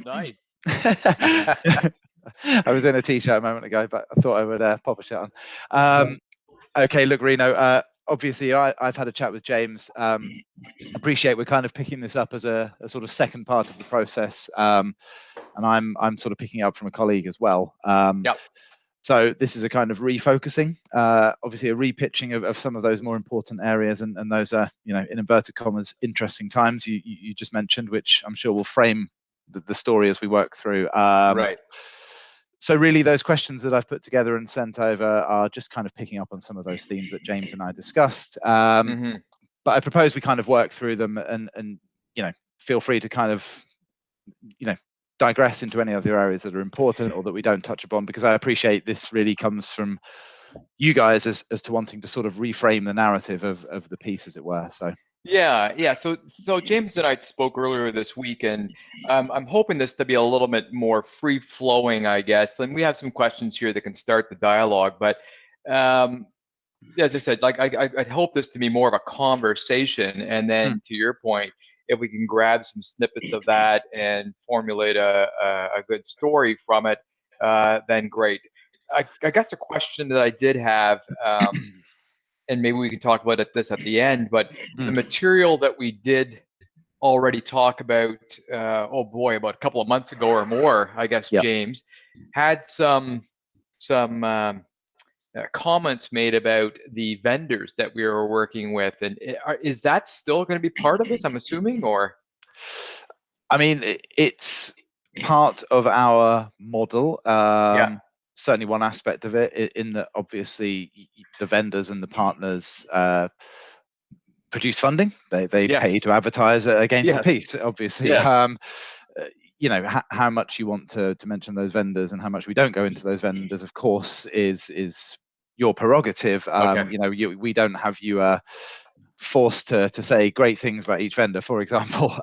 nice. I was in a t-shirt a moment ago, but I thought I would pop a shirt on. Okay, look, Reno, obviously I've had a chat with James. Appreciate we're kind of picking this up as a sort of second part of the process, and I'm sort of picking up from a colleague as well. Yep. So this is a kind of refocusing, obviously a repitching of some of those more important areas, and those are, in inverted commas, interesting times you just mentioned, which I'm sure will frame the story as we work through. Right. So really those questions that I've put together and sent over are just kind of picking up on some of those themes that James and I discussed. But I propose we kind of work through them and feel free to kind of, digress into any other areas that are important or that we don't touch upon, because I appreciate this really comes from you guys as to wanting to sort of reframe the narrative of the piece, as it were. So yeah. So James and I spoke earlier this week, and I'm hoping this to be a little bit more free flowing, I guess. And we have some questions here that can start the dialogue. But as I said, like I'd hope this to be more of a conversation, and then to your point, if we can grab some snippets of that and formulate a good story from it, then great. I guess a question that I did have, and maybe we can talk about this at the end, but the material that we did already talk about, about a couple of months ago or more, I guess, yep. James, had some comments made about the vendors that we were working with, and is that still going to be part of this, I'm assuming, or? I mean, it's part of our model. Certainly one aspect of it, in that obviously the vendors and the partners produce funding. They pay to advertise against the piece, obviously. How much you want to mention those vendors and how much we don't go into those vendors, of course, is your prerogative. We don't have you forced to say great things about each vendor, for example.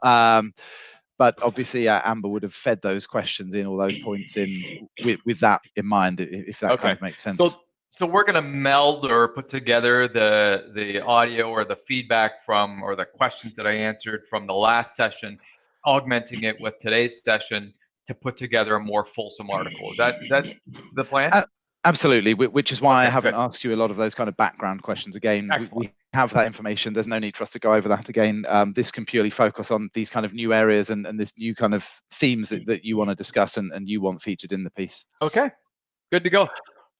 But obviously, Amber would have fed those questions in, all those points in, with that in mind, if that kind of makes sense. So we're going to meld or put together the audio or the feedback from, or the questions that I answered from the last session, augmenting it with today's session to put together a more fulsome article. Is that the plan? Absolutely, which is why I haven't asked you a lot of those kind of background questions again. We have that information. There's no need for us to go over that again. This can purely focus on these kind of new areas and this new kind of themes that you want to discuss and you want featured in the piece. Okay, good to go.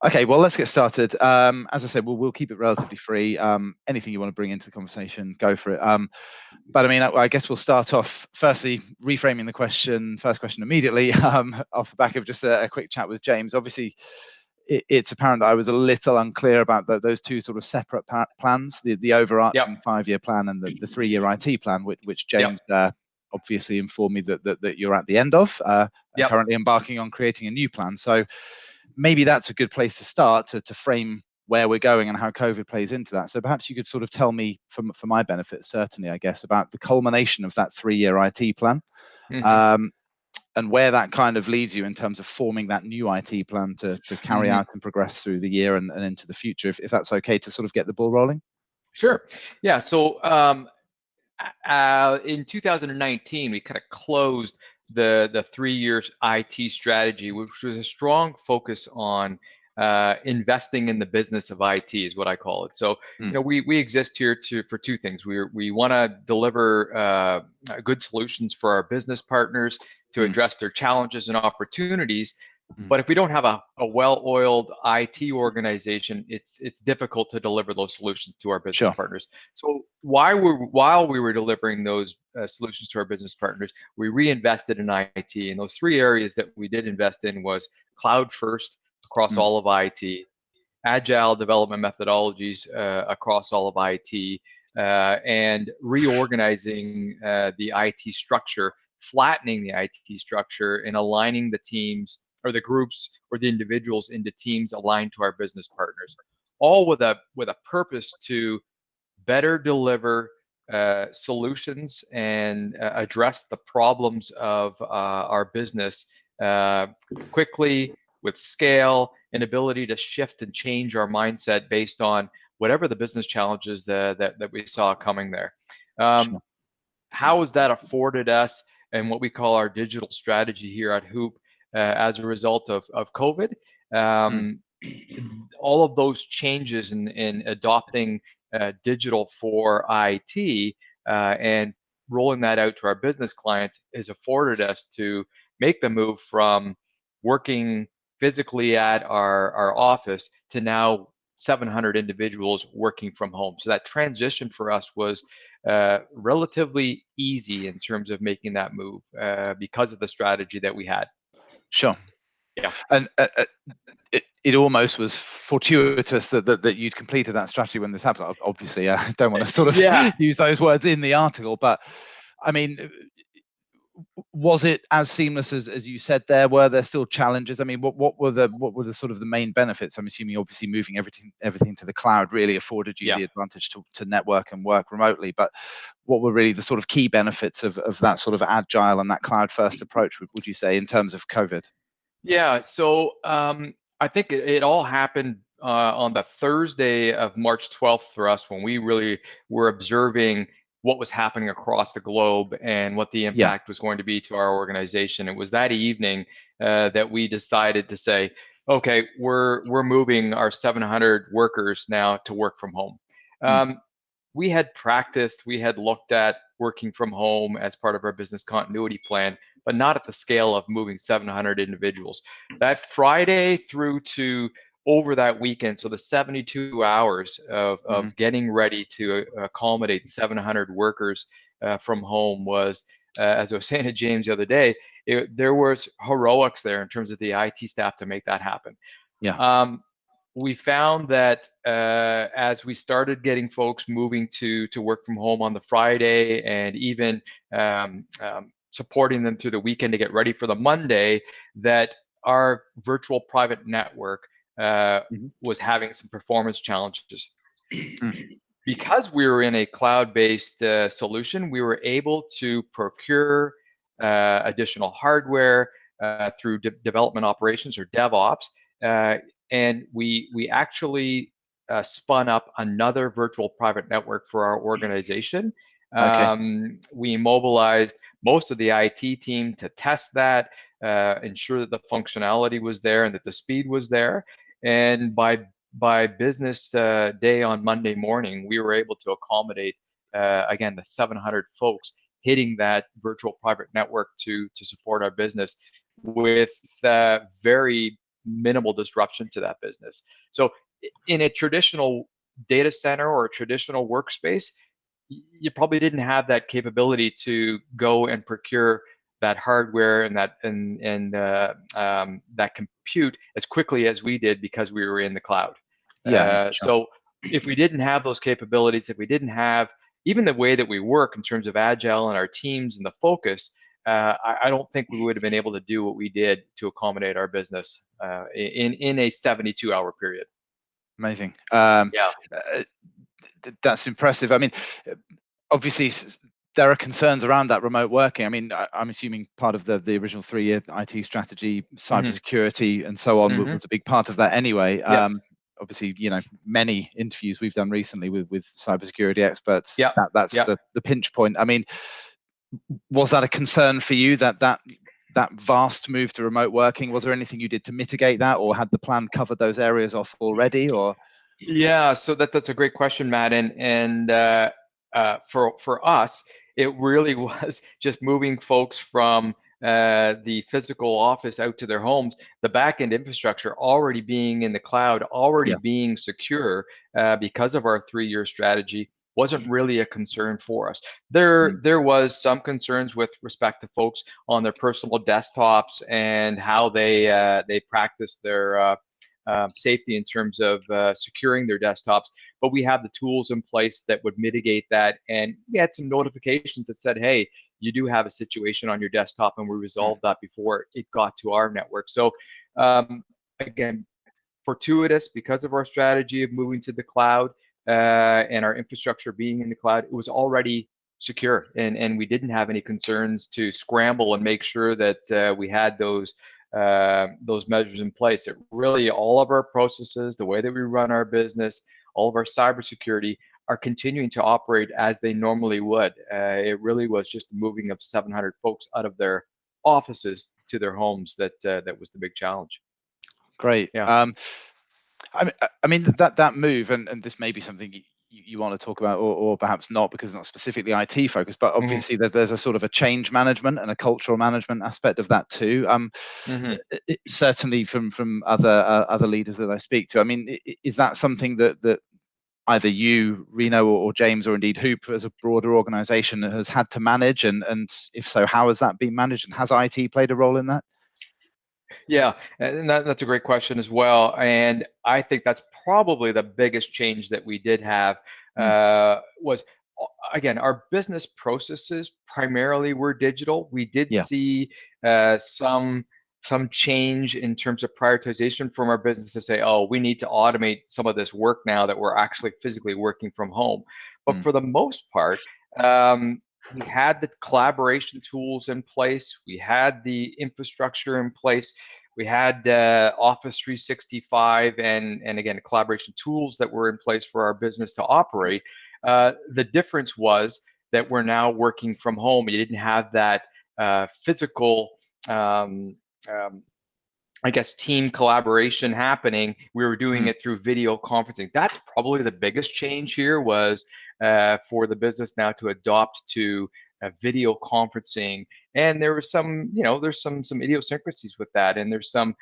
Okay, well, let's get started. As I said, we'll keep it relatively free. Anything you want to bring into the conversation, go for it. But I mean, I guess we'll start off, firstly, reframing the first question immediately, off the back of just a quick chat with James. Obviously, it's apparent that I was a little unclear about those two sort of separate plans, the overarching 5-year plan and the 3-year IT plan, which James obviously informed me that you're at the end of, currently embarking on creating a new plan. So maybe that's a good place to start to frame where we're going and how COVID plays into that. So perhaps you could sort of tell me, for my benefit, certainly, I guess, about the culmination of that 3-year IT plan. And where that kind of leads you in terms of forming that new IT plan to carry out and progress through the year and into the future, if that's okay to sort of get the ball rolling. Sure. Yeah. So in 2019, we kind of closed the 3-year IT strategy, which was a strong focus on investing in the business of IT, is what I call it. So we exist here for two things. We want to deliver good solutions for our business partners to address their challenges and opportunities. But if we don't have a well-oiled IT organization, it's difficult to deliver those solutions to our business partners. So while we were delivering those solutions to our business partners, we reinvested in IT. And those 3 areas that we did invest in was cloud first across all of IT, agile development methodologies across all of IT, and reorganizing the IT structure, flattening the IT structure, and aligning the teams or the groups or the individuals into teams aligned to our business partners, all with a purpose to better deliver solutions and address the problems of our business quickly, with scale and ability to shift and change our mindset based on whatever the business challenges that we saw coming there. How has that afforded us and what we call our digital strategy here at HOOPP as a result of COVID. All of those changes in adopting digital for IT and rolling that out to our business clients has afforded us to make the move from working physically at our office to now 700 individuals working from home. So that transition for us was relatively easy in terms of making that move because of the strategy that we had. Sure. Yeah. And it almost was fortuitous that you'd completed that strategy when this happened. Obviously, I don't want to sort of use those words in the article, but I mean, was it as seamless as you said there? Were there still challenges? I mean, what were the sort of the main benefits? I'm assuming obviously moving everything to the cloud really afforded you the advantage to network and work remotely. But what were really the sort of key benefits of that sort of agile and that cloud first approach, would you say, in terms of COVID? Yeah, so I think it all happened on the Thursday of March 12th for us, when we really were observing what was happening across the globe and what the impact was going to be to our organization. It was that evening that we decided to say, okay, we're moving our 700 workers now to work from home. We had practiced, we had looked at working from home as part of our business continuity plan, but not at the scale of moving 700 individuals. That Friday through to over that weekend, so the 72 hours of getting ready to accommodate 700 workers from home was, as I was saying to James the other day, there was heroics there in terms of the IT staff to make that happen. We found that as we started getting folks moving to work from home on the Friday, and even supporting them through the weekend to get ready for the Monday, that our virtual private network was having some performance challenges. Because we were in a cloud-based solution, we were able to procure additional hardware through development operations, or DevOps, and we actually spun up another virtual private network for our organization. We mobilized most of the IT team to test that, ensure that the functionality was there and that the speed was there. And by business day on Monday morning, we were able to accommodate, again, the 700 folks hitting that virtual private network to support our business with very minimal disruption to that business. So in a traditional data center or a traditional workspace, you probably didn't have that capability to go and procure that hardware and that compute as quickly as we did, because we were in the cloud. So if we didn't have those capabilities, if we didn't have even the way that we work in terms of agile and our teams and the focus, I don't think we would have been able to do what we did to accommodate our business in a 72-hour period. Amazing. That's impressive. I mean, obviously there are concerns around that remote working. I mean, I'm assuming part of the original 3-year IT strategy, cybersecurity and so on was a big part of that anyway. Obviously, you know, many interviews we've done recently with cybersecurity experts, that's the pinch point. I mean, was that a concern for you, that vast move to remote working? Was there anything you did to mitigate that, or had the plan covered those areas off already? Or so that's a great question, Matt. And for us, it really was just moving folks from the physical office out to their homes, the back-end infrastructure already being in the cloud, already being secure because of our 3-year strategy, wasn't really a concern for us. There was some concerns with respect to folks on their personal desktops and how they practice their safety in terms of securing their desktops, but we have the tools in place that would mitigate that. And we had some notifications that said, hey, you do have a situation on your desktop, and we resolved that before it got to our network. So again, fortuitous because of our strategy of moving to the cloud and our infrastructure being in the cloud. It was already secure, and we didn't have any concerns to scramble and make sure that we had those measures in place. It really, all of our processes, the way that we run our business, all of our cybersecurity are continuing to operate as they normally would. It really was just the moving of 700 folks out of their offices to their homes that was the big challenge. Great. Yeah. I mean that move, and this may be something you want to talk about, or perhaps not, because it's not specifically IT focused, but obviously there's a sort of a change management and a cultural management aspect of that too. Certainly from other leaders that I speak to, I mean, is that something that either you, Reno, or James, or indeed HOOPP as a broader organization has had to manage, and if so, how has that been managed, and has IT played a role in that? Yeah, and that's a great question as well. And I think that's probably the biggest change that we did have was, again, our business processes primarily were digital. We did see some change in terms of prioritization from our business to say, oh, we need to automate some of this work now that we're actually physically working from home. But for the most part, we had the collaboration tools in place. We had the infrastructure in place. We had Office 365 and again, collaboration tools that were in place for our business to operate. The difference was that we're now working from home. You didn't have that physical I guess, team collaboration happening. We were doing it through video conferencing. That's probably the biggest change here was for the business now to adopt to video conferencing. And there was some, there's some idiosyncrasies with that. And there's some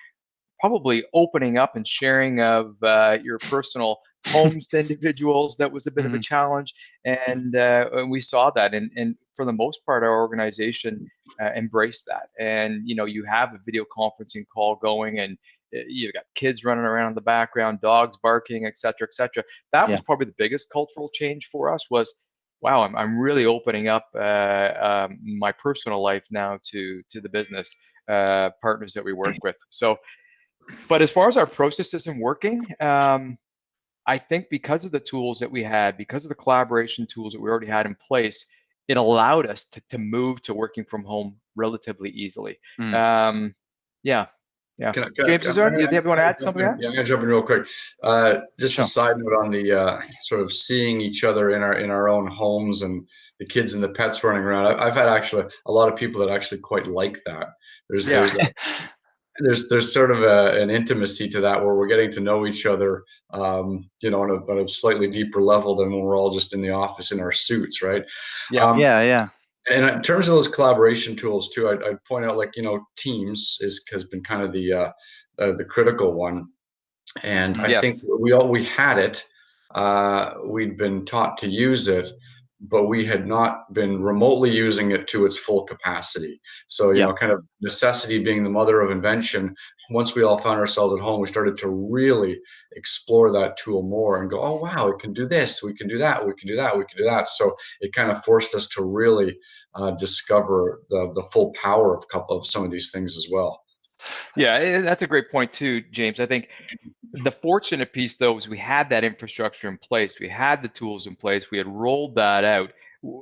probably opening up and sharing of your personal homes to individuals that was a bit of a challenge. And we saw that. And for the most part, our organization embraced that. And, you have a video conferencing call going and you got kids running around in the background, dogs barking, et cetera, et cetera. That was probably the biggest cultural change for us was, wow, I'm really opening up my personal life now to the business partners that we work with. So, but as far as our process isn't working, I think because of the tools that we had, because of the collaboration tools that we already had in place, it allowed us to move to working from home relatively easily. Yeah. James, do you want to add something? Yeah, I'm gonna jump in real quick. Just a side note on the sort of seeing each other in our own homes and the kids and the pets running around. I've had actually a lot of people that actually quite like that. There's sort of an intimacy to that where we're getting to know each other, on a slightly deeper level than when we're all just in the office in our suits, right? Yeah. And in terms of those collaboration tools too, I'd point out, like, Teams has been kind of the critical one. And I think we had it. We'd been taught to use it, but we had not been remotely using it to its full capacity. So, kind of necessity being the mother of invention. Once we all found ourselves at home, we started to really explore that tool more and go, oh, wow, it can do this, we can do that, we can do that, we can do that. So it kind of forced us to really discover the full power of some of these things as well. Yeah, that's a great point too, James. I think the fortunate piece, though, is we had that infrastructure in place. We had the tools in place. We had rolled that out.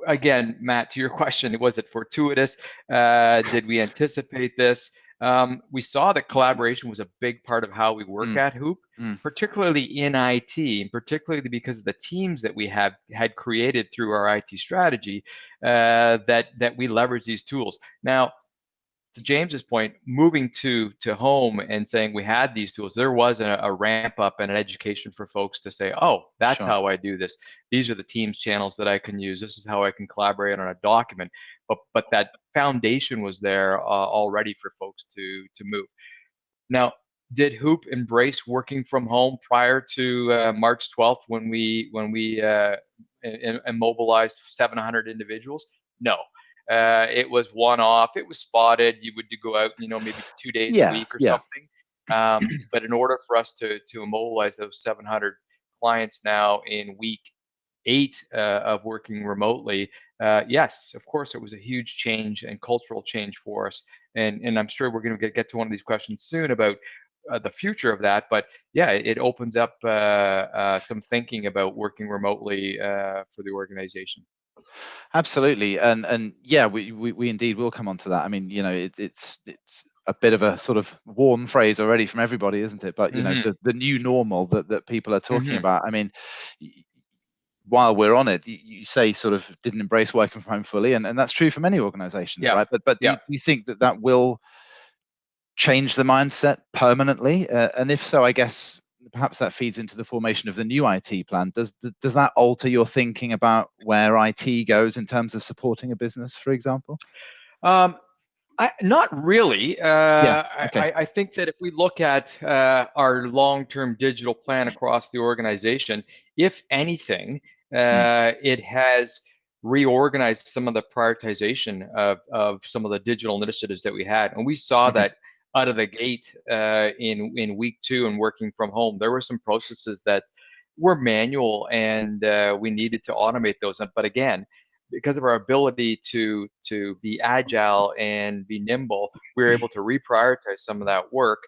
Again, Matt, to your question, was it fortuitous? Did we anticipate this? We saw that collaboration was a big part of how we work at HOOPP, particularly in IT, and particularly because of the teams that we had created through our IT strategy that we leverage these tools. Now, to James's point, moving to home and saying we had these tools, there was a ramp up and an education for folks to say, oh, that's how I do this. These are the Teams channels that I can use. This is how I can collaborate on a document. But that foundation was there already for folks to move. Now, did HOOPP embrace working from home prior to March 12th when we immobilized 700 individuals? No. It was one-off. It was spotted. You would go out, maybe 2 days a week or something. But in order for us to immobilize those 700 clients now in week 8 of working remotely, yes, of course, it was a huge change and cultural change for us. And I'm sure we're going to get to one of these questions soon about the future of that. But yeah, it opens up some thinking about working remotely for the organization. Absolutely, and yeah, we indeed will come on to that. I mean, it's a bit of a sort of worn phrase already from everybody, isn't it? But the new normal that people are talking about. I mean, while we're on it, you say sort of didn't embrace working from home fully, and that's true for many organizations, Yeah. right? But do you think that will change the mindset permanently? And if so, I guess perhaps that feeds into the formation of the new IT plan. Does that alter your thinking about where IT goes in terms of supporting a business, for example? Not really. Yeah. Okay. I think that if we look at our long-term digital plan across the organization, if anything, it has reorganized some of the prioritization of some of the digital initiatives that we had. And we saw that out of the gate in week 2 and working from home. There were some processes that were manual and we needed to automate those. But again, because of our ability to be agile and be nimble, we were able to reprioritize some of that work.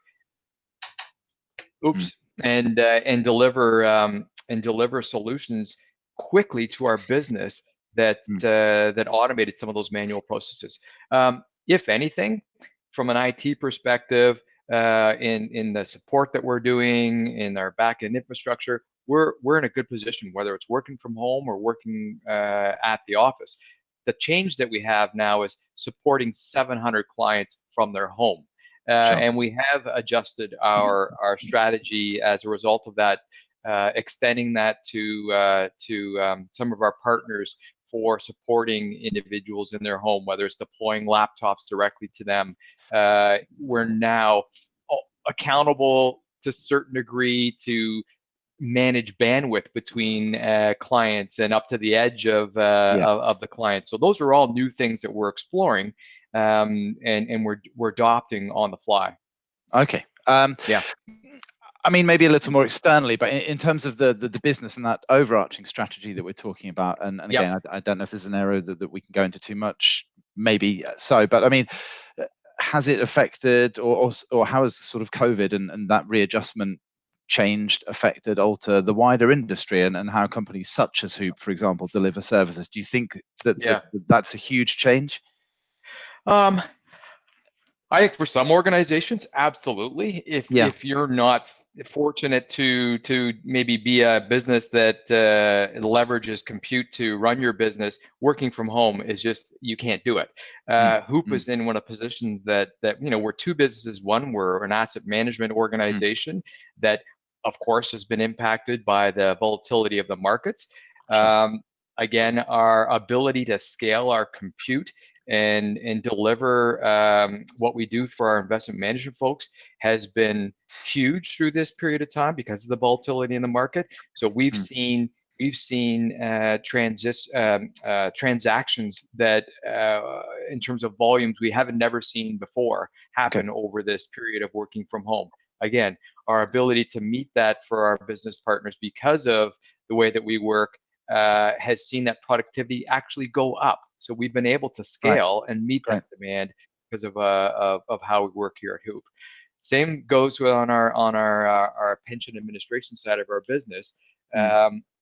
And deliver solutions quickly to our business that that automated some of those manual processes. If anything, from an IT perspective, in the support that we're doing in our back-end infrastructure, we're in a good position, whether it's working from home or working at the office. The change that we have now is supporting 700 clients from their home. And we have adjusted our strategy as a result of that, extending that to some of our partners for supporting individuals in their home, whether it's deploying laptops directly to them. We're now accountable to a certain degree to manage bandwidth between clients and up to the edge of the client. So those are all new things that we're exploring, and we're adopting on the fly. Okay. Yeah. I mean, maybe a little more externally, but in terms of the business and that overarching strategy that we're talking about, and again, I don't know if there's an area that we can go into too much, maybe so, but I mean, has it affected or how has sort of COVID and that readjustment changed, affected, alter the wider industry and how companies such as HOOPP, for example, deliver services? Do you think that that's a huge change? I think for some organizations, absolutely. If you're not fortunate to maybe be a business that leverages compute to run your business, working from home is just, you can't do it. HOOPP is in one of the positions that we're two businesses. One, we're an asset management organization that, of course, has been impacted by the volatility of the markets. Again, our ability to scale our compute and deliver what we do for our investment management folks has been huge through this period of time because of the volatility in the market. So we've seen transactions that in terms of volumes we haven't never seen before happen over this period of working from home. Again, our ability to meet that for our business partners because of the way that we work has seen that productivity actually go up. So we've been able to scale and meet that demand because of how we work here at HOOPP. Same goes on our pension administration side of our business.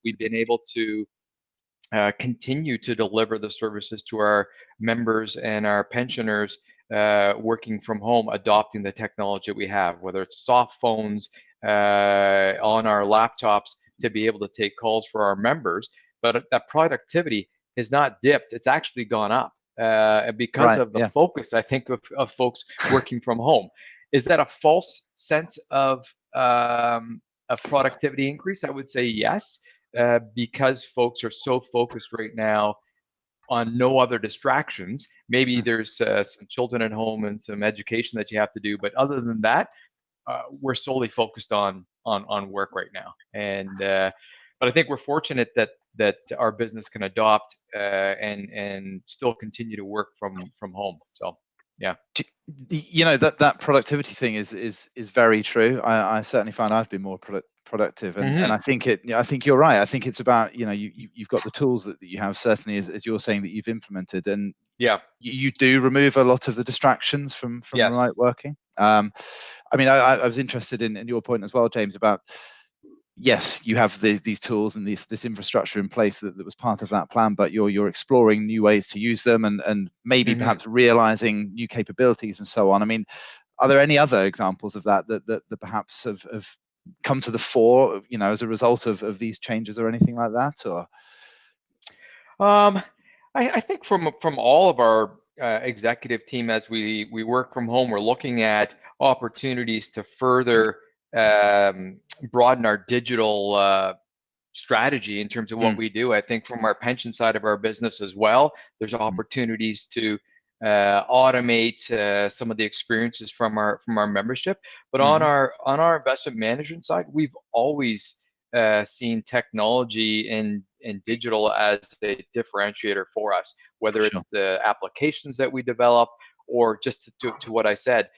We've been able to continue to deliver the services to our members and our pensioners working from home, adopting the technology we have, whether it's soft phones on our laptops to be able to take calls for our members. But that productivity has not dipped. It's actually gone up because of the focus, I think, of folks working from home. Is that a false sense of productivity increase? I would say yes, because folks are so focused right now on no other distractions. Maybe there's some children at home and some education that you have to do, but other than that, we're solely focused on work right now. And but I think we're fortunate that our business can adopt and still continue to work from home. So yeah. That productivity thing is very true. I certainly find I've been more productive, and I think you're right. I think it's about you've got the tools that you have, certainly as you're saying, that you've implemented, and you do remove a lot of the distractions from remote working. I mean, I was interested in your point as well, James, about yes, you have these tools and this infrastructure in place that was part of that plan, but you're exploring new ways to use them and maybe perhaps realizing new capabilities and so on. I mean, are there any other examples of that perhaps have come to the fore, as a result of these changes or anything like that, or? I think from all of our executive team, as we work from home, we're looking at opportunities to further broaden our digital strategy in terms of what we do. I think from our pension side of our business as well, there's opportunities to automate some of the experiences from our membership. But on our investment management side, we've always seen technology and digital as a differentiator for us, whether it's the applications that we develop or just to what I said,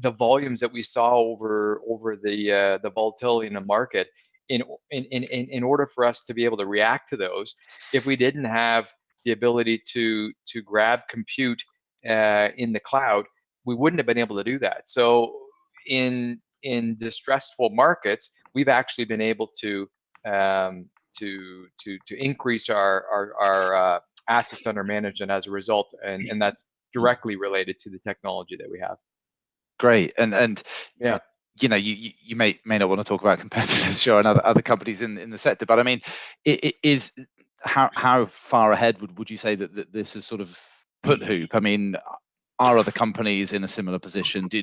the volumes that we saw over the volatility in the market. In order for us to be able to react to those, if we didn't have the ability to grab compute in the cloud, we wouldn't have been able to do that. So in distressful markets, we've actually been able to increase our assets under management as a result, and that's directly related to the technology that we have. Great, and yeah, you may not want to talk about competitors, sure, and other companies in the sector, but I mean, it is how far ahead would you say that this has sort of put HOOPP? I mean, are other companies in a similar position? Do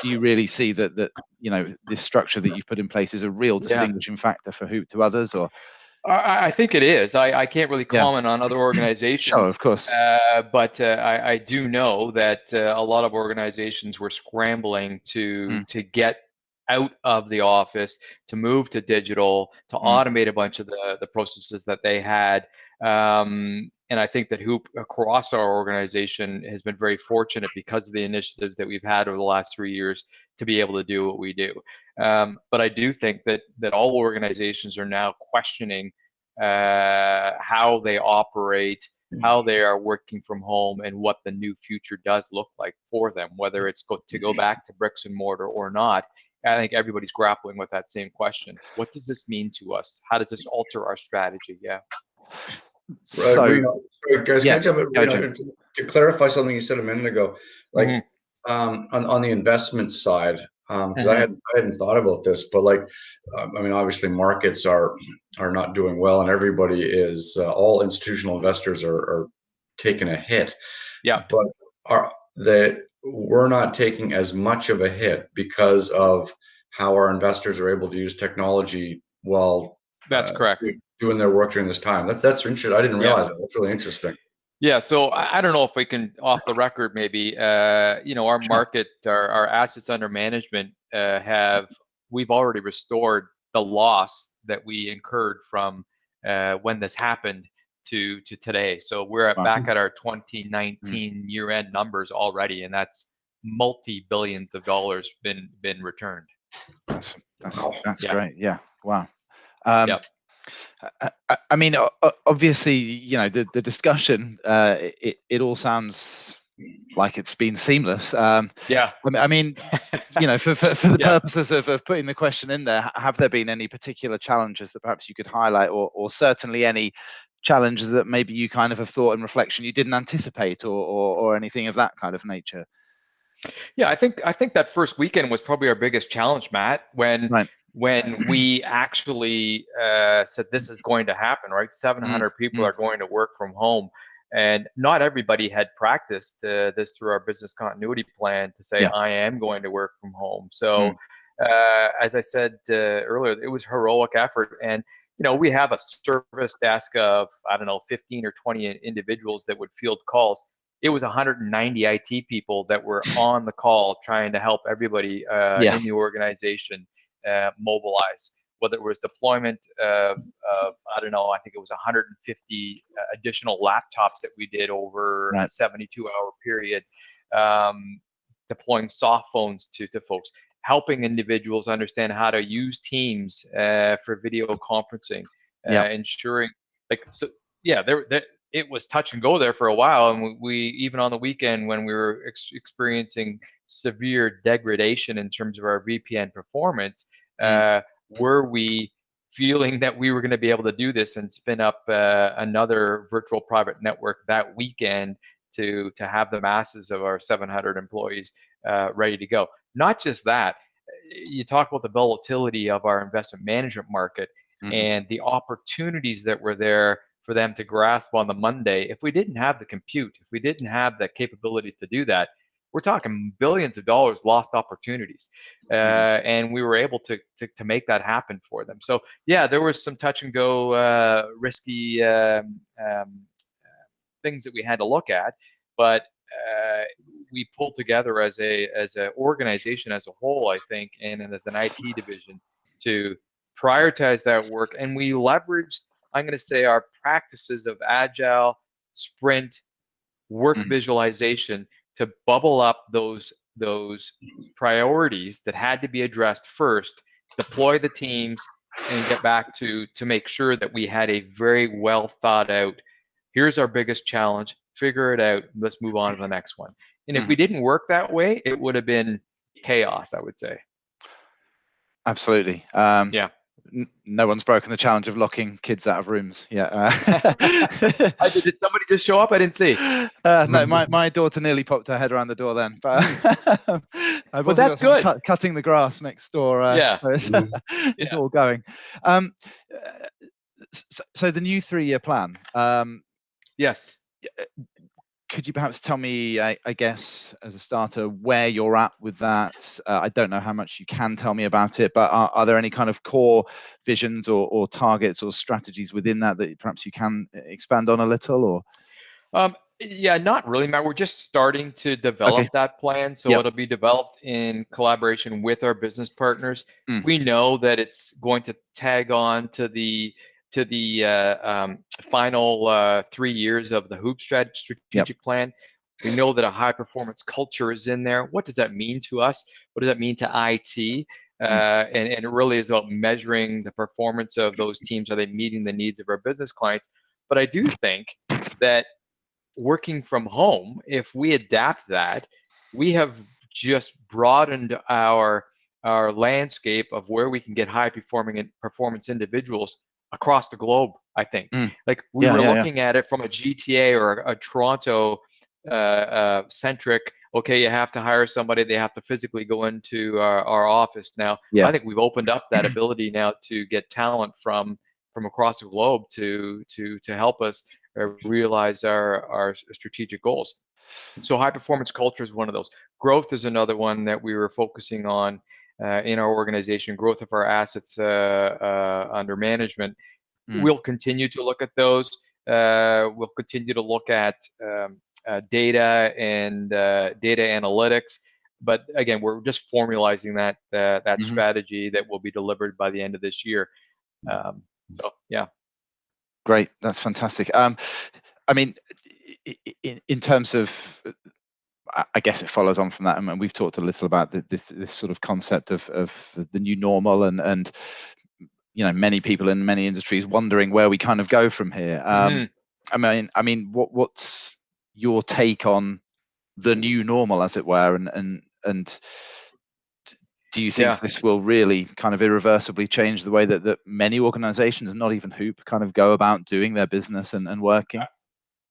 you really see that this structure that you've put in place is a real distinguishing factor for HOOPP to others, or? I think it is. I can't really comment on other organizations. Sure, of course. But I do know that a lot of organizations were scrambling to get out of the office, to move to digital, to automate a bunch of the processes that they had. And I think that HOOPP across our organization has been very fortunate because of the initiatives that we've had over the last 3 years to be able to do what we do. But I do think that all organizations are now questioning how they operate, how they are working from home, and what the new future does look like for them, whether it's to go back to bricks and mortar or not. I think everybody's grappling with that same question. What does this mean to us? How does this alter our strategy? Yeah. So, Reno, sorry, guys, can I jump in, Reno, to clarify something you said a minute ago, like on the investment side, because I hadn't thought about this, but like, I mean, obviously markets are not doing well, and everybody is all institutional investors are taking a hit. Yeah. But we're not taking as much of a hit because of how our investors are able to use technology while that's correct, doing their work during this time. That's interesting. I didn't realize that. That's really interesting. Yeah, so I don't know if we can, off the record, maybe, our market, our assets under management we've already restored the loss that we incurred from when this happened to today. So we're back at our 2019 year-end numbers already, and that's multi-billions of dollars been returned. That's great. Yeah. Wow. I mean, obviously, the discussion, it all sounds like it's been seamless. Yeah. I mean, for the purposes of putting the question in there, have there been any particular challenges that perhaps you could highlight, or certainly any challenges that maybe you kind of have thought in reflection you didn't anticipate, or anything of that kind of nature? Yeah, I think that first weekend was probably our biggest challenge, Matt, when we actually said this is going to happen, right? 700 people are going to work from home, and not everybody had practiced this through our business continuity plan to say, I am going to work from home. So as I said earlier, it was heroic effort, and we have a service desk of, I don't know, 15 or 20 individuals that would field calls. It was 190 IT people that were on the call trying to help everybody in the organization mobilize, whether it was deployment of I don't know, I think it was 150 additional laptops that we did over a 72-hour period, deploying soft phones to folks, helping individuals understand how to use Teams for video conferencing, ensuring it was touch and go there for a while, and we even on the weekend when we were experiencing severe degradation in terms of our VPN performance, were we feeling that we were going to be able to do this and spin up another virtual private network that weekend to have the masses of our 700 employees ready to go? Not just that, you talk about the volatility of our investment management market and the opportunities that were there for them to grasp on the Monday. If we didn't have the compute, if we didn't have the capability to do that, we're talking billions of dollars lost opportunities, and we were able to make that happen for them. So yeah, there was some touch and go, risky things that we had to look at, but we pulled together as a organization as a whole, I think, and as an IT division to prioritize that work, and we leveraged, I'm going to say, our practices of agile, sprint, work visualization to bubble up those priorities that had to be addressed first, deploy the teams, and get back to make sure that we had a very well thought out, here's our biggest challenge, figure it out, let's move on to the next one. And if we didn't work that way, it would have been chaos, I would say. Absolutely. Yeah. No one's broken the challenge of locking kids out of rooms. Yeah. Did somebody just show up? I didn't see. No, my daughter nearly popped her head around the door then, but I've also got someone cutting the grass next door. Yeah. So it's all going. So the new 3-year plan. Yes. Could you perhaps tell me, I guess, as a starter, where you're at with that? I don't know how much you can tell me about it, but are there any kind of core visions or targets or strategies within that perhaps you can expand on a little? Or yeah, not really, Matt. We're just starting to develop that plan, so it'll be developed in collaboration with our business partners. We know that it's going to tag on to the final 3 years of the HOOPP strategic plan. We know that a high performance culture is in there. What does that mean to us? What does that mean to IT? And it really is about measuring the performance of those teams. Are they meeting the needs of our business clients? But I do think that working from home, if we adapt that, we have just broadened our landscape of where we can get high performance individuals across the globe. I think like we were looking at it from a GTA or a Toronto centric. Okay, you have to hire somebody, they have to physically go into our office. Now I think we've opened up that ability now to get talent from across the globe to help us realize our strategic goals. So high performance culture is one of those. Growth is another one that we were focusing on in our organization. Growth of our assets under management. We'll continue to look at those. We'll continue to look at data and data analytics. But again, we're just formalizing that strategy that will be delivered by the end of this year. So yeah. Great, that's fantastic. I mean, in terms of, I guess it follows on from that, and we've talked a little about this sort of concept of the new normal, and many people in many industries wondering where we kind of go from here. I mean, what's your take on the new normal, as it were, and do you think this will really kind of irreversibly change the way that many organizations, and not even HOOPP, kind of go about doing their business and working?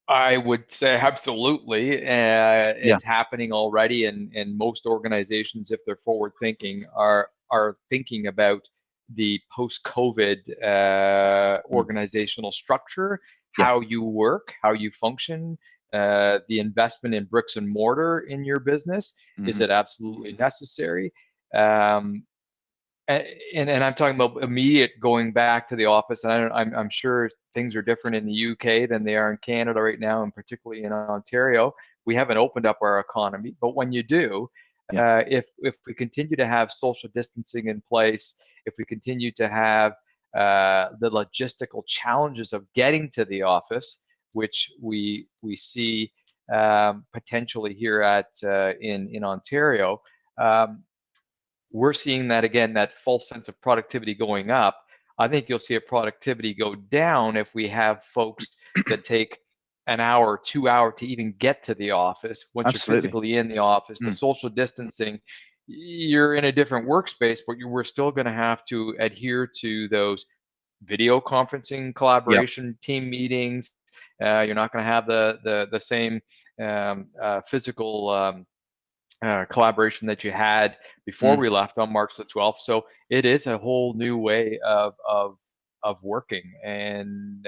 I would say absolutely. It's happening already, and most organizations, if they're forward thinking, are thinking about the post-COVID organizational structure, how you work, how you function, the investment in bricks and mortar in your business. Is it absolutely necessary? And I'm talking about immediate going back to the office. And I'm sure things are different in the UK than they are in Canada right now, and particularly in Ontario. We haven't opened up our economy, but when you do, if we continue to have social distancing in place, if we continue to have the logistical challenges of getting to the office, which we see potentially here in Ontario. We're seeing that again, that false sense of productivity going up. I think you'll see a productivity go down if we have folks that take an hour, 2 hours to even get to the office. Once you're physically in the office, the social distancing, you're in a different workspace, but we're still going to have to adhere to those video conferencing, collaboration, team meetings. You're not going to have the same physical collaboration that you had before we left on March the 12th. So it is a whole new way of working, and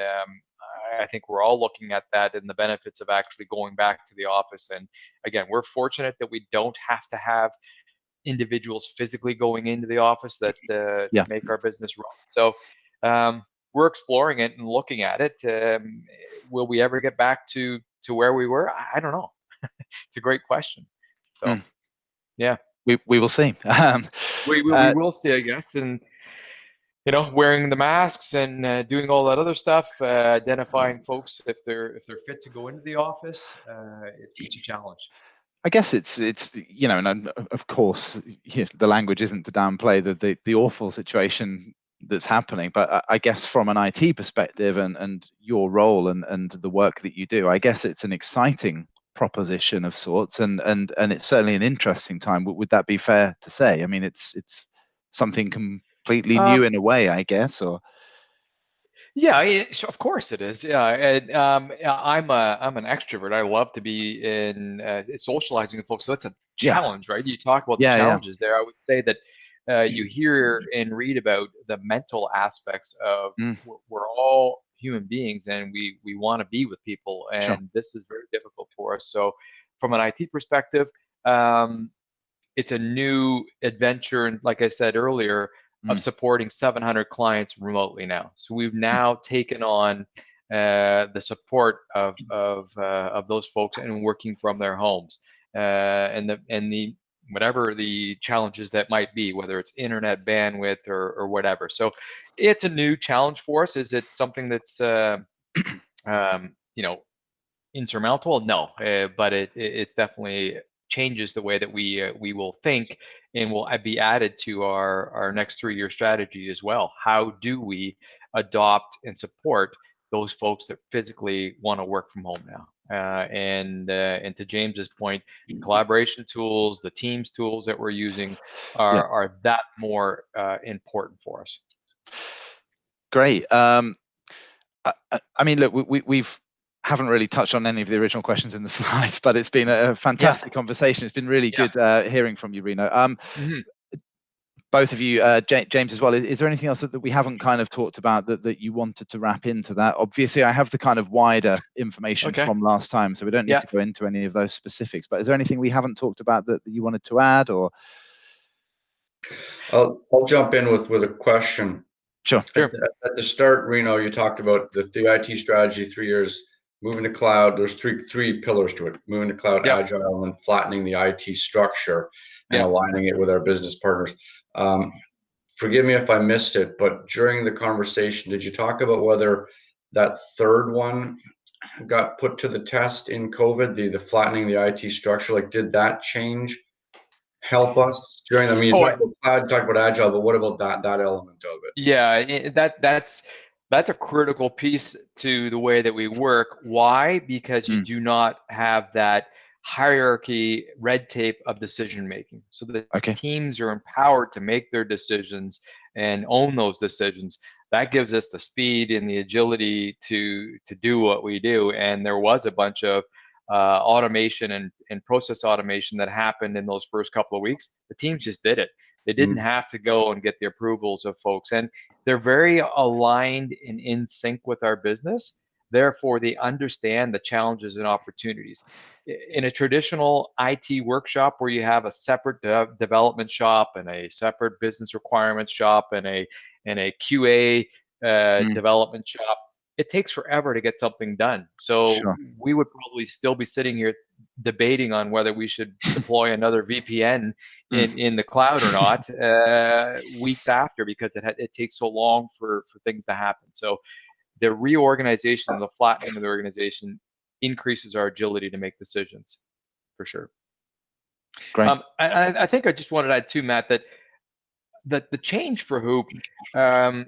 I think we're all looking at that and the benefits of actually going back to the office. And again, we're fortunate that we don't have to have individuals physically going into the office that to make our business run. So we're exploring it and looking at it. Will we ever get back to where we were? I don't know. It's a great question. So yeah, we will see. we will see, I guess. And wearing the masks and doing all that other stuff, identifying folks if they're fit to go into the office, it's a challenge. I guess it's and of course the language isn't to downplay the awful situation that's happening, but I guess from an IT perspective and your role and the work that you do, I guess it's an exciting proposition of sorts, and it's certainly an interesting time. Would that be fair to say? I mean, it's something completely new in a way, I guess, or. Yeah, of course it is. Yeah, and I'm an extrovert. I love to be in socializing with folks. So it's a challenge, right? You talk about the challenges there. I would say that you hear and read about the mental aspects of we're all human beings and we want to be with people, and this is very difficult for us. So from an IT perspective, it's a new adventure, and like I said earlier, of supporting 700 clients remotely now. So we've now taken on the support of those folks and working from their homes, and the whatever the challenges that might be, whether it's internet bandwidth or whatever. So it's a new challenge for us. Is it something that's insurmountable? No, but it's definitely changes the way that we will think, and will be added to our next 3-year strategy as well. How do we adopt and support those folks that physically want to work from home now? And to James's point, the collaboration tools, the Teams tools that we're using are that more important for us. Great. I mean, look, we've haven't really touched on any of the original questions in the slides, but it's been a fantastic conversation. It's been really good hearing from you, Reno. Both of you, James as well. Is there anything else that we haven't kind of talked about that you wanted to wrap into that? Obviously, I have the kind of wider information from last time, so we don't need to go into any of those specifics. But is there anything we haven't talked about that you wanted to add, or? I'll jump in with a question. Sure. At the start, Reno, you talked about the IT strategy, 3 years, moving to cloud. There's three pillars to it: moving to cloud, agile, and flattening the IT structure and aligning it with our business partners. Forgive me if I missed it, but during the conversation, did you talk about whether that third one got put to the test in COVID, the flattening the IT structure? Like, did that change help us during? I mean, you talked about cloud, talked about agile, but what about that element of it? Yeah, that's a critical piece to the way that we work. Why? Because you do not have that hierarchy, red tape of decision making. So the teams are empowered to make their decisions and own those decisions. That gives us the speed and the agility to do what we do. And there was a bunch of automation and process automation that happened in those first couple of weeks. The teams just did it. They didn't have to go and get the approvals of folks, and they're very aligned and in sync with our business. Therefore, they understand the challenges and opportunities. In a traditional IT workshop where you have a separate development shop and a separate business requirements shop and a QA development shop, it takes forever to get something done. So we would probably still be sitting here debating on whether we should deploy another VPN in the cloud or not weeks after, because it takes so long for things to happen. So the reorganization and the flattening of the organization increases our agility to make decisions, for sure. Great. I think I just wanted to add too, Matt, that the change for HOOPP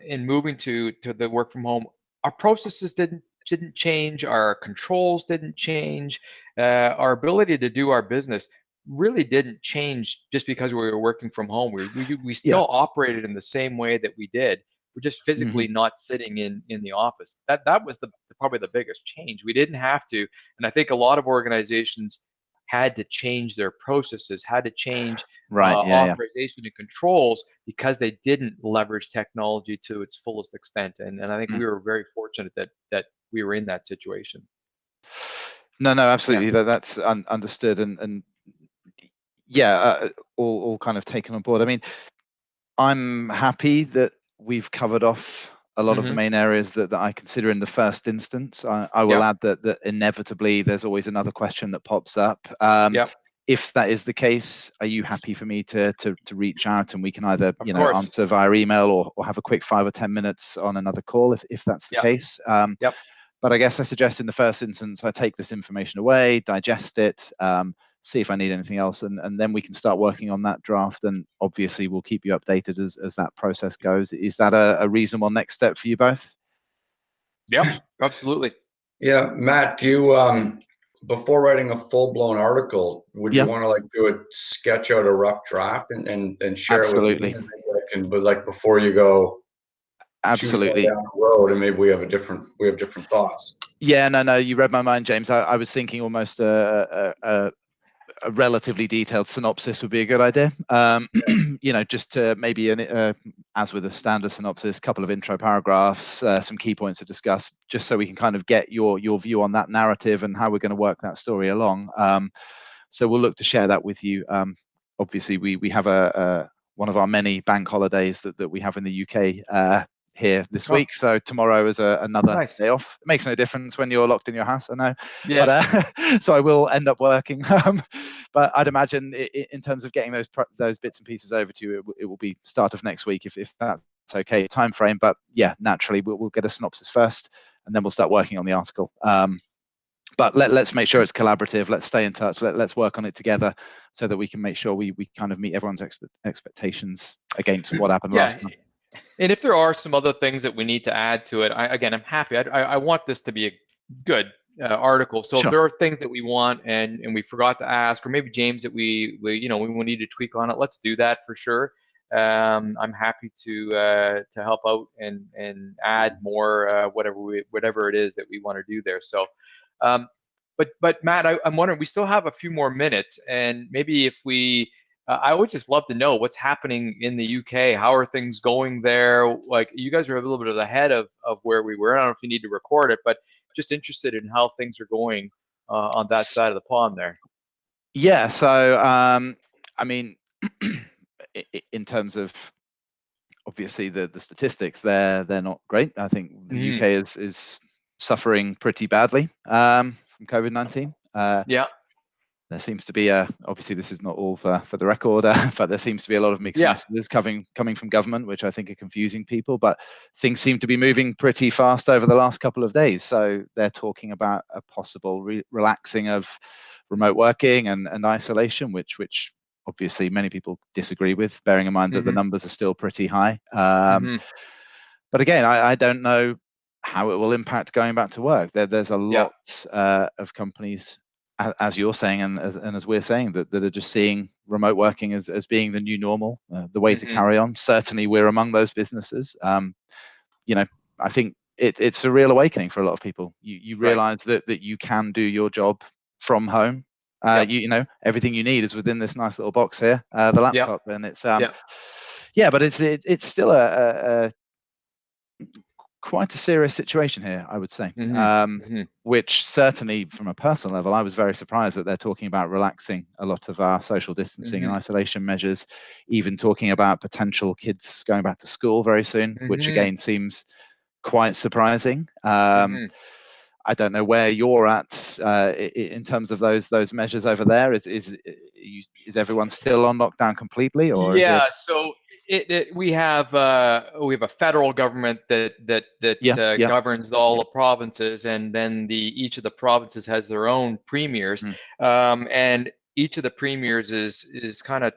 in moving to the work from home, our processes didn't change, our controls didn't change, our ability to do our business really didn't change just because we were working from home. We still operated in the same way that we did. We're just physically not sitting in the office. That was probably the biggest change. We didn't have to, and I think a lot of organizations had to change their processes, had to change Right. Yeah. authorization and controls because they didn't leverage technology to its fullest extent. And I think Mm. we were very fortunate that we were in that situation. No, absolutely. That's understood, and yeah, all kind of taken on board. I mean, I'm happy that we've covered off a lot of the main areas that I consider in the first instance. I will add that inevitably there's always another question that pops up. If that is the case, are you happy for me to reach out, and we can either answer via email or have a quick 5 or 10 minutes on another call if that's the case? But I guess I suggest in the first instance I take this information away, digest it, see if I need anything else, and then we can start working on that draft. And obviously we'll keep you updated as that process goes. Is that a reasonable next step for you both? Yeah, absolutely. Yeah, Matt, do you before writing a full-blown article, would you want to like do a sketch out a rough draft and share it with me? But like before you go too far down the road, and maybe we have different thoughts. Yeah, no, you read my mind, James. I was thinking almost a relatively detailed synopsis would be a good idea. Just to maybe as with a standard synopsis, couple of intro paragraphs, some key points to discuss, just so we can kind of get your view on that narrative and how we're going to work that story along. So we'll look to share that with you. Obviously, we have one of our many bank holidays that we have in the UK here this week. So tomorrow is another day off. It makes no difference when you're locked in your house, I know. Yeah. But so I will end up working. But I'd imagine in terms of getting those bits and pieces over to you, it will be start of next week if that's okay time frame. But yeah, naturally we'll get a synopsis first, and then we'll start working on the article. But let's make sure it's collaborative. Let's stay in touch. Let's work on it together so that we can make sure we kind of meet everyone's expectations against what happened last time. And if there are some other things that we need to add to it, again, I'm happy. I want this to be a good article. So if there are things that we want and we forgot to ask, or maybe James that we need to tweak on it, let's do that for sure. I'm happy to help out and add more whatever it is that we want to do there. So, but Matt, I'm wondering, we still have a few more minutes, and maybe if we. I would just love to know what's happening in the UK. How are things going there? Like, you guys are a little bit ahead of where we were. I don't know if you need to record it, but just interested in how things are going on that side of the pond there. Yeah. So, I mean, in terms of obviously the statistics, they're not great. I think the UK is suffering pretty badly from COVID-19. There seems to be obviously this is not all for the record, but there seems to be a lot of mixed messages coming from government, which I think are confusing people. But things seem to be moving pretty fast over the last couple of days. So they're talking about a possible relaxing of remote working and isolation, which obviously many people disagree with, bearing in mind that the numbers are still pretty high. But again, I don't know how it will impact going back to work. There's a lot of companies, as you're saying, and as we're saying, that are just seeing remote working as being the new normal, the way to carry on. Certainly, we're among those businesses. I think it's a real awakening for a lot of people. You realize that you can do your job from home. Everything you need is within this nice little box here, the laptop, and it's but it's still a quite a serious situation here, I would say, which certainly from a personal level, I was very surprised that they're talking about relaxing a lot of our social distancing and isolation measures, even talking about potential kids going back to school very soon, which again seems quite surprising. I don't know where you're at in terms of those measures over there. Is everyone still on lockdown completely, or so we have a federal government that governs all the provinces, and then each of the provinces has their own premiers, and each of the premiers is kind of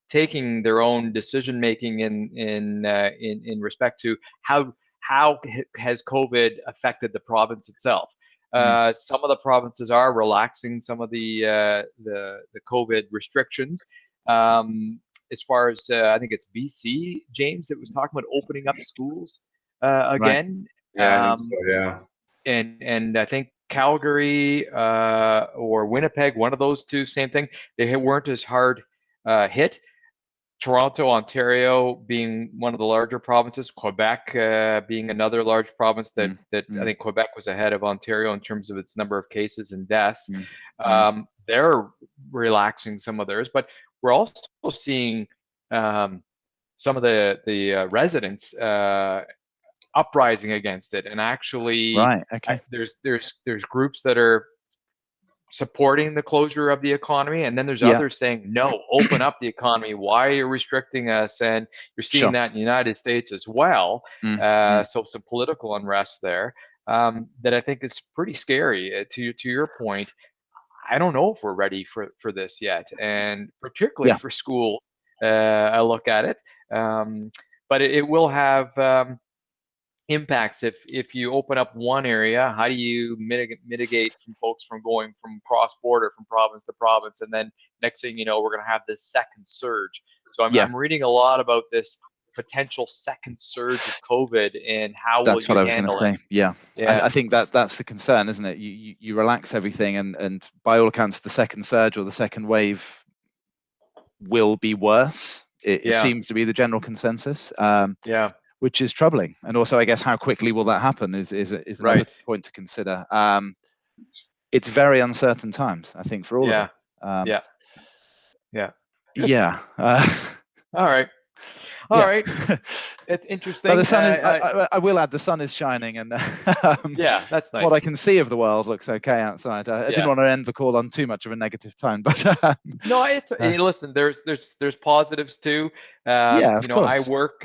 taking their own decision making in respect to how has COVID affected the province itself. Some of the provinces are relaxing some of the COVID restrictions. As far as I think it's BC, James, that was talking about opening up schools again. Yeah, I think so, yeah. And I think Calgary or Winnipeg, one of those two, same thing. They weren't as hard hit. Toronto, Ontario being one of the larger provinces, Quebec being another large province that I think Quebec was ahead of Ontario in terms of its number of cases and deaths. They're relaxing some of theirs, but we're also seeing some of the residents uprising against it, and actually, there's groups that are supporting the closure of the economy, and then there's others saying no, open up the economy. Why are you restricting us? And you're seeing that in the United States as well. So some political unrest there that I think is pretty scary. To your point, I don't know if we're ready for this yet, and particularly for school. I look at it, but it will have impacts if you open up one area. How do you mitigate from folks from going from cross-border from province to province, and then next thing you know, we're going to have this second surge. So I'm reading a lot about this potential second surge of COVID and how will you handle it. I think that's the concern, isn't it? You relax everything, and by all accounts the second surge or the second wave will be worse. It seems to be the general consensus. Which is troubling. And also, I guess, how quickly will that happen is another point to consider. It's very uncertain times, I think, for all of us. All right. All right. It's interesting. But the sun is, I will add, the sun is shining, and that's nice. What I can see of the world looks okay outside. I didn't want to end the call on too much of a negative tone, but no, hey, listen, there's positives too. You know, I work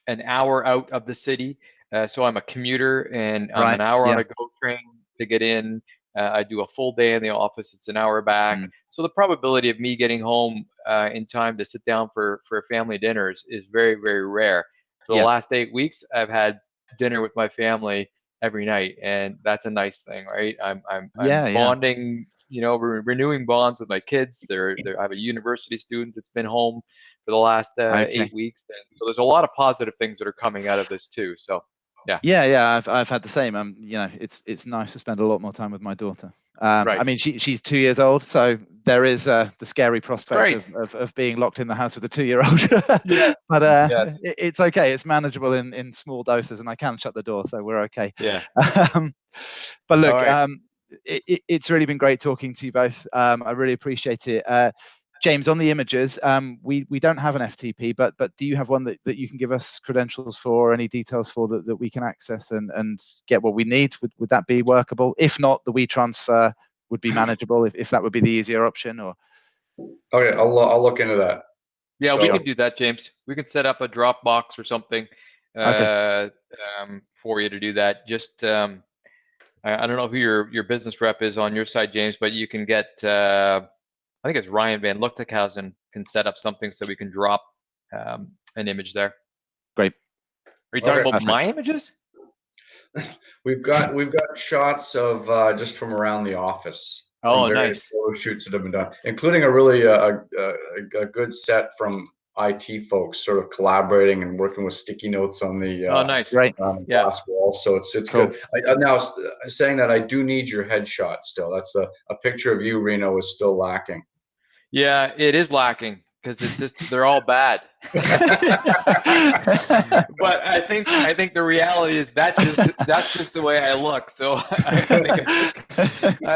an hour out of the city, so I'm a commuter, and I'm an hour on a GO train to get in. I do a full day in the office. It's an hour back. So the probability of me getting home in time to sit down for a family dinner is very, very rare. For the last 8 weeks, I've had dinner with my family every night, and that's a nice thing, right? I'm bonding, you know, renewing bonds with my kids. I have a university student that's been home for the last 8 weeks, and so there's a lot of positive things that are coming out of this too. So I've had the same. You know, it's nice to spend a lot more time with my daughter. I mean, she's 2 years old, so there is the scary prospect of being locked in the house with a 2-year-old. But it's okay. It's manageable in small doses, and I can shut the door, so we're okay. But look, it's really been great talking to you both. I really appreciate it. James, on the images, we don't have an FTP, but do you have one that you can give us credentials for, or any details for that we can access and get what we need? Would that be workable? If not, the WeTransfer would be manageable, if that would be the easier option. Or okay, I'll look into that. Yeah, we can do that, James. We can set up a Dropbox or something for you to do that. Just I don't know who your business rep is on your side, James, but you can get I think it's Ryan Van Luchtenhausen can set up something so we can drop an image there. Great. Are you talking about my images? We've got shots of just from around the office. Oh, nice. Photo shoots that have been done, including a really a good set from IT folks, sort of collaborating and working with sticky notes on the glass wall. So it's cool. Good. Now saying that, I do need your headshot still. That's a picture of you, Reno, is still lacking. Yeah, it is lacking because it's just they're all bad. But I think the reality is that's just the way I look. So I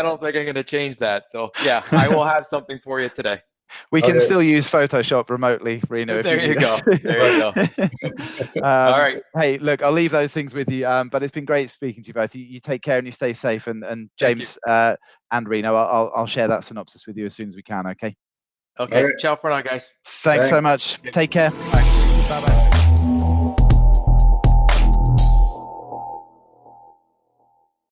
don't think I'm going to change that. So yeah, I will have something for you today. We can still use Photoshop remotely, Reno. There you go. There you go. All right. Hey, look, I'll leave those things with you. But it's been great speaking to you both. You take care and you stay safe. And James and Reno, I'll share that synopsis with you as soon as we can. Okay. Okay. Ciao for now, guys. Thanks so much. Take care. Bye. Bye-bye.